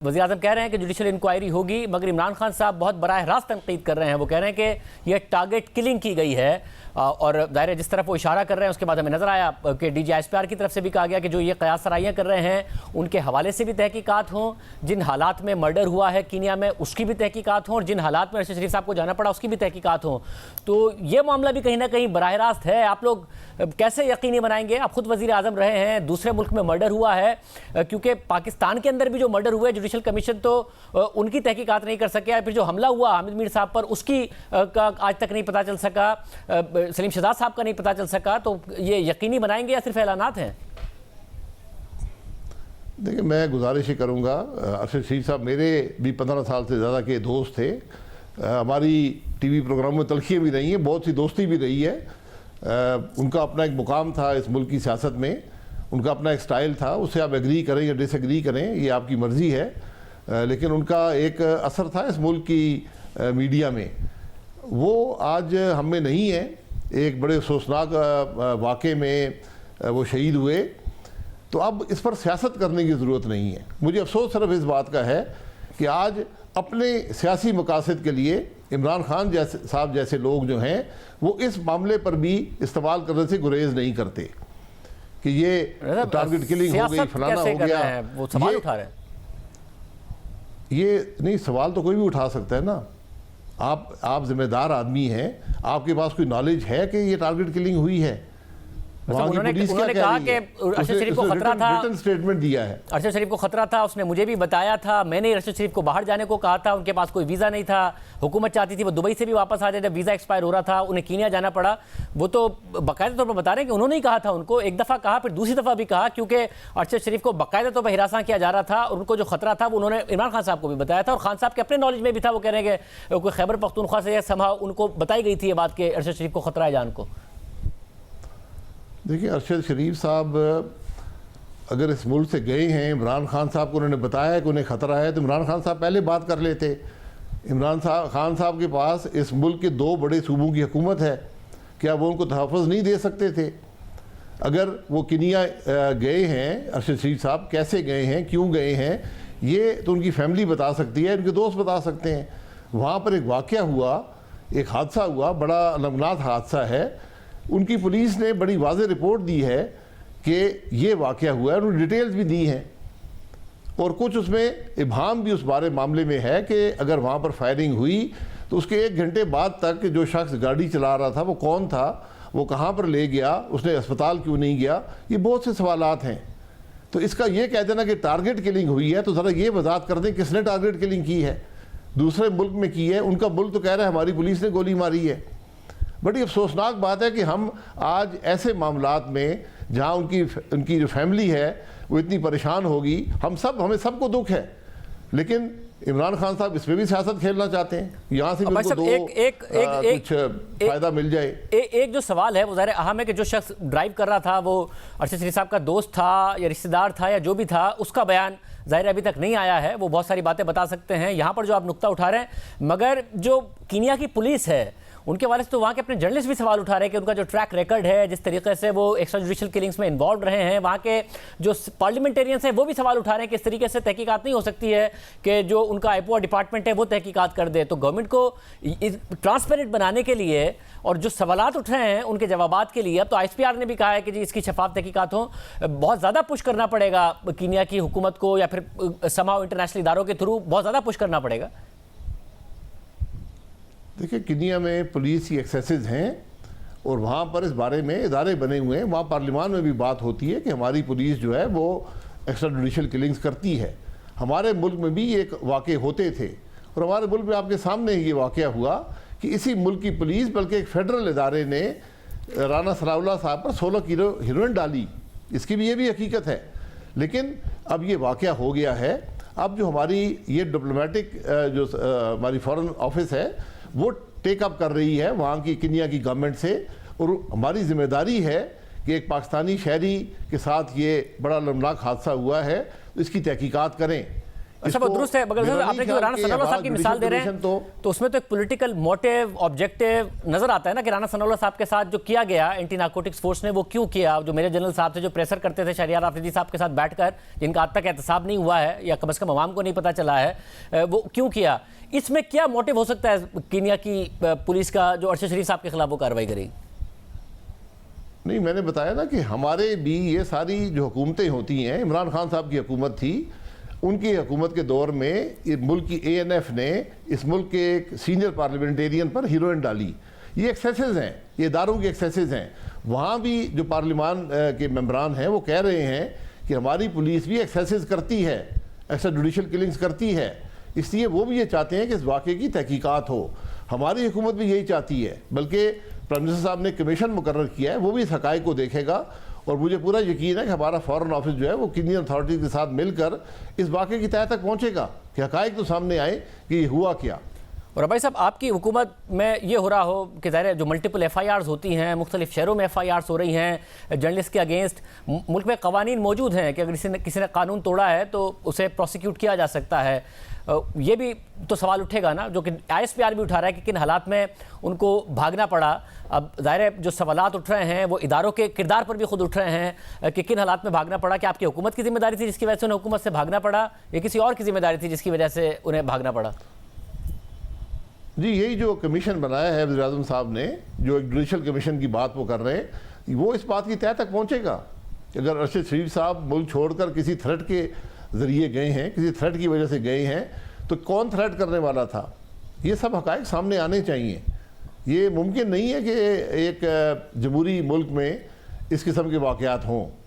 वज़ीर आज़म कह रहे हैं कि जुडिशल इंक्वायरी होगी, मगर इमरान खान साहब बहुत बराह रास्त तनकीद कर रहे हैं। वो कह रहे हैं कि यह टारगेट किलिंग की गई है और ज़ाहिर है जिस तरफ वो इशारा कर रहे हैं उसके बाद हमें नज़र आया कि DGISPR की तरफ से भी कहा गया कि जो ये क़यास सराइयाँ कर रहे हैं उनके हवाले से भी तहकीकात हों, जिन हालात में मर्डर हुआ है कीनिया में उसकी भी तहकीकात हों और जिन हालात में अरशद शरीफ साहब को जाना पड़ा उसकी भी तहकीकात हों। तो ये मामला भी कहीं ना कहीं बराह रास्त है। आप लोग कैसे यकीनी बनाएंगे? आप खुद वज़ीर आज़म रहे हैं, दूसरे मुल्क में मर्डर हुआ है, क्योंकि पाकिस्तान के अंदर भी जो मर्डर हुए जुडिशल कमीशन तो उनकी तहकीकात नहीं कर सके, फिर जो हमला हुआ हामिद मीर साहब पर उसकी का आज तक नहीं पता चल सका, सलीम शहजाद साहब का नहीं पता चल सका। तो ये यकीनी बनाएंगे या सिर्फ ऐलानात हैं? देखिए, मैं गुजारिश ही करूँगा, अरशद शरीफ साहब मेरे भी 15 साल से ज़्यादा के दोस्त थे। हमारी टीवी प्रोग्राम में तलखियाँ भी रही हैं, बहुत सी दोस्ती भी रही है। उनका अपना एक मुकाम था इस मुल्क की सियासत में, उनका अपना एक स्टाइल था, उससे आप एग्री करें या डिसएग्री करें ये आपकी मर्ज़ी है, लेकिन उनका एक असर था इस मुल्क की मीडिया में, वो आज हम में नहीं है। एक बड़े अफसोसनाक वाक़े में वो शहीद हुए, तो अब इस पर सियासत करने की ज़रूरत नहीं है। मुझे अफसोस सिर्फ इस बात का है कि आज अपने सियासी मकासद के लिए इमरान खान साहब जैसे लोग जो हैं वो इस मामले पर भी इस्तेमाल करने से गुरेज नहीं करते कि ये टारगेट किलिंग हो गई, फलाना हो गया। वो सवाल उठा रहे हैं। ये नहीं, सवाल तो कोई भी उठा सकता है ना। आप जिम्मेदार आदमी हैं, आपके पास कोई नॉलेज है कि ये टारगेट किलिंग हुई है? उन्होंने कहा कि अरशद शरीफ को खतरा था, रिटन स्टेटमेंट दिया है। अरशद शरीफ को खतरा था, उसने मुझे भी बताया था, मैंने अरशद शरीफ को बाहर जाने को कहा था, उनके पास कोई वीज़ा नहीं था, हुकूमत चाहती थी वो दुबई से भी वापस आ जाए, जब वीज़ा एक्सपायर हो रहा था उन्हें कीनिया जाना पड़ा। वो तो बाकायदा तौर पर बता रहे हैं कि उन्होंने ही कहा था उनको, एक दफ़ा कहा फिर दूसरी दफ़ा भी कहा, क्योंकि अरशद शरीफ को बाकायदा तौर पर हिरासत किया जा रहा था और उनको जो खतरा था वो उन्होंने इमरान खान साहब को भी बताया था और खान साहब के अपने नॉलेज में भी था। वो कह रहे हैं कि कोई खैबर पख्तूनख्वा से संभव उनको बताई गई थी ये बात कि अरशद शरीफ को खतरा है जान को। देखिए, अरशद शरीफ साहब अगर इस मुल्क से गए हैं, इमरान खान साहब को उन्होंने बताया है कि उन्हें ख़तरा है, तो इमरान खान साहब पहले बात कर लेते। इमरान खान साहब के पास इस मुल्क के 2 बड़े सूबों की हुकूमत है, क्या वो उनको तहफ़्फ़ुज़ नहीं दे सकते थे? अगर वो किनिया गए हैं, अरशद शरीफ साहब कैसे गए हैं, क्यों गए हैं, ये तो उनकी फैमिली बता सकती है, उनके दोस्त बता सकते हैं। वहाँ पर एक वाक़या हुआ, एक हादसा हुआ, बड़ा अलमनाक हादसा है। उनकी पुलिस ने बड़ी वाज़ेह रिपोर्ट दी है कि ये वाक़या हुआ है, उन्होंने डिटेल्स भी दी हैं और कुछ उसमें इबाम भी उस बारे मामले में है कि अगर वहाँ पर फायरिंग हुई तो उसके 1 घंटे बाद तक जो शख्स गाड़ी चला रहा था वो कौन था, वो कहाँ पर ले गया, उसने अस्पताल क्यों नहीं गया, ये बहुत से सवालात हैं। तो इसका ये कह देना कि टारगेट किलिंग हुई है, तो ज़रा ये वजाहत कर दें किसने टारगेट किलिंग की है, दूसरे मुल्क में की है। उनका मुल्क तो कह रहा है हमारी पुलिस ने गोली मारी है। बड़ी अफसोसनाक बात है कि हम आज ऐसे मामलात में जहाँ उनकी जो फैमिली है वो इतनी परेशान होगी, हमें सबको दुख है, लेकिन इमरान खान साहब इसमें भी सियासत खेलना चाहते हैं, यहाँ से भी उनको कुछ फ़ायदा मिल जाए। एक जो सवाल है वो ज़ाहिर अहम है कि जो शख्स ड्राइव कर रहा था वो अरशद शरीफ साहब का दोस्त था या रिश्तेदार था या जो भी था, उसका बयान ज़ाहिर अभी तक नहीं आया है। वो बहुत सारी बातें बता सकते हैं यहाँ पर जो आप नुक्ता उठा रहे हैं, मगर जो कीनिया की पुलिस है उनके वाले से तो वहाँ के अपने जर्नलिस्ट भी सवाल उठा रहे हैं कि उनका जो ट्रैक रिकॉर्ड है, जिस तरीके से वो एक्स्ट्रा जुडिशल किलिंग्स में इन्वॉल्व रहे हैं, वहाँ के जो पार्लियामेंटेरियंस हैं वो भी सवाल उठा रहे हैं कि इस तरीके से तहकीकात नहीं हो सकती है कि जो उनका आईपोआ डिपार्टमेंट है वो तहकीकात कर दे। तो गवर्नमेंट को ट्रांसपेरेंट बनाने के लिए और जो सवालात उठ रहे हैं उनके जवाबात के लिए अब तो ISPR ने भी कहा है कि जी इसकी शफाफ तहकीकात हो, बहुत ज़्यादा पुश करना पड़ेगा कीनिया की हुकूमत को या फिर समाव इंटरनेशनल इदारों के थ्रू बहुत ज़्यादा पुश करना पड़ेगा। देखिए, कीनिया में पुलिस की एक्सेसेस हैं और वहाँ पर इस बारे में इदारे बने हुए हैं। वहाँ पार्लियामान में भी बात होती है कि हमारी पुलिस जो है वो एक्स्ट्रा जुडिशल किलिंग्स करती है। हमारे मुल्क में भी एक वाक़े होते थे और हमारे मुल्क में आपके सामने ये वाक़या हुआ कि इसी मुल्क की पुलिस बल्कि एक फेडरल इदारे ने राना सनाउल्लाह साहब पर 16 किलो हेरोइन डाली। इसकी भी ये भी हकीकत है, लेकिन अब ये वाक़या हो गया है। अब जो हमारी ये डिप्लोमेटिक जो हमारी फॉरेन ऑफिस है वो टेक अप कर रही है वहाँ की कीनिया की गवर्नमेंट से, और हमारी ज़िम्मेदारी है कि एक पाकिस्तानी शहरी के साथ ये बड़ा अलमनाक हादसा हुआ है तो इसकी तहकीकात करें। अच्छा, वो दुरुस्त है, मगर सर आपने जो राणा सनाउल्लाह साहब की मिसाल दे रहे हैं तो उसमें तो एक पॉलिटिकल मोटिव, ऑब्जेक्टिव नजर आता है ना कि राणा सनाउल्लाह साहब के साथ जो किया गया एंटी नारकोटिक्स फोर्स ने, वो क्यों किया? जो मेजर जनरल साहब थे जो प्रेशर करते थे शहरियार आफरीदी साहब के साथ बैठकर, जिनका आज तक एहतसाब नहीं हुआ है या कम से कम अवाम को नहीं पता चला है, वो क्यों किया? इसमें क्या मोटिव हो सकता है कीनिया की पुलिस का जो अरशद शरीफ साहब के खिलाफ वो कार्रवाई करेगी? नहीं, मैंने बताया ना कि हमारे भी ये सारी जो हुकूमतें होती हैं, इमरान खान साहब की हुकूमत थी, उनकी हुकूमत के दौर में मुल्क की ANF ने इस मुल्क के एक सीनियर पार्लियामेंटेरियन पर हीरोइन डाली। ये एक्सेसेस हैं, ये इदारों के एक्सेसेस हैं। वहाँ भी जो पार्लियामान के मेंबरान हैं वो कह रहे हैं कि हमारी पुलिस भी एक्सेसेस करती है, एक्स्ट्रा जुडिशल किलिंग्स करती है, इसलिए वो भी ये चाहते हैं कि इस वाक़े की तहकीकात हो। हमारी हुकूमत भी यही चाहती है, बल्कि प्राइम मिनिस्टर साहब ने कमीशन मुकर्रर किया है, वो भी इस हक़ाइक़ को देखेगा और मुझे पूरा यकीन है कि हमारा फॉरेन ऑफिस जो है वो कीनियन अथॉरिटीज़ के साथ मिलकर इस वाक़े की तह तक पहुँचेगा कि हक़ाइक़ तो सामने आए कि ये हुआ क्या। और भाई साहब, आपकी हुकूमत में ये हो रहा हो कि ज़ाहिर है जो मल्टीपल FIRs होती हैं, मुख्तलिफ शहरों में FIRs हो रही हैं जर्नलिस्ट के अगेंस्ट, मुल्क में कवानीन मौजूद हैं कि अगर किसी ने कानून तोड़ा है तो उसे प्रोसिक्यूट किया जा सकता है। ये भी तो सवाल उठेगा ना, जो कि ISPR भी उठा रहा है कि किन हालात में उनको भागना पड़ा। अब ज़ाहिर है जो सवालात उठ रहे हैं वो इदारों के किरदार पर भी खुद उठ रहे हैं कि किन हालात में भागना पड़ा। क्या आपकी हुकूमत की जिम्मेदारी थी जिसकी वजह से उन्हें हुकूमत से भागना पड़ा, या किसी और की जिम्मेदारी थी जिसकी वजह से उन्हें भागना पड़ा? जी, यही जो कमीशन बनाया है वज़ीर आज़म साहब ने, जो एक जुडिशल कमीशन की बात वो कर रहे हैं, वो इस बात की तह तक पहुँचेगा कि अगर अरशद शरीफ साहब मुल्क छोड़कर किसी थ्रेट के ज़रिए गए हैं, किसी थ्रेट की वजह से गए हैं, तो कौन थ्रेट करने वाला था, ये सब हक़ाइक़ सामने आने चाहिए। ये मुमकिन नहीं है कि एक जमहूरी मुल्क में इस किस्म के वाक़यात हों।